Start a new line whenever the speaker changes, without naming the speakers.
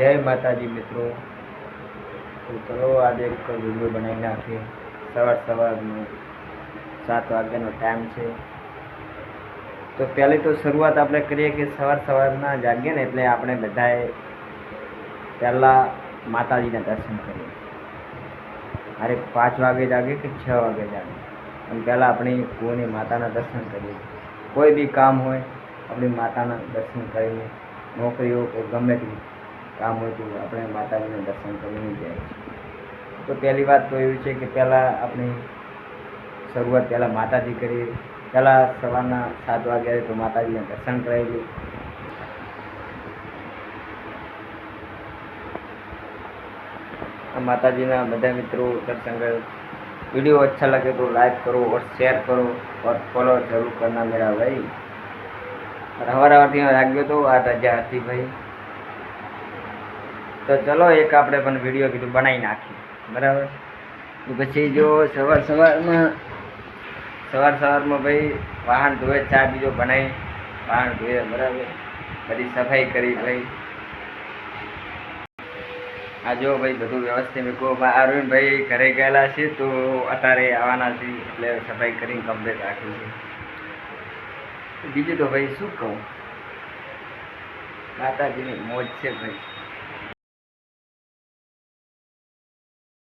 જય માતાજી મિત્રો। તો ચલો આજે એક વિડીયો બનાવી નાખીએ। સવારનો 7 વાગ્યાનો ટાઈમ છે। તો પહેલી તો શરૂઆત આપણે કરીએ કે સવારના જાગીએ ને એટલે આપણે બધાએ પહેલાં માતાજીના દર્શન કરીએ। અરે 5 વાગે જાગે કે 6 વાગે જાગે, પણ પહેલાં આપણી કુળની માતાના દર્શન કરીએ। કોઈ બી કામ હોય આપણી માતાના દર્શન કરીને, નોકરીઓ કે ગમે તે કામ હોય તો આપણે માતાજીના દર્શન કરીને જાય છે। તો પહેલી વાત તો એવી છે કે પહેલાં આપણી શરૂઆત પહેલાં માતાજી કરીએ। પહેલાં સવારના 7 વાગ્યા તો માતાજીના દર્શન કરાવી। माताजी बधा मित्रों दर्शन करो। वीडियो अच्छा लगे तो लाइक करो और शेयर करो और फॉलो जरूर करना मेरा भाई। और हमारा राख्यो तो आ रजा थी भाई। तो चलो एक आपणे पण वीडियो कीधुं बनावी नाखीए बराबर। तो पछी जो सवार में भाई वाहन धोए, चा बीजो बनाई वाहन धोए बराबर, बधी सफाई करी भाई। आ जो भाई बधु व्यवस्थित मूको। अरविंद भाई घरे गयेला छे तो अतारे आववाना छे એટલે सफाई करीने कम्प्लीट राखी छे। बीजું तो भाई शुं कहूं, माताजीनी मौज छे भाई।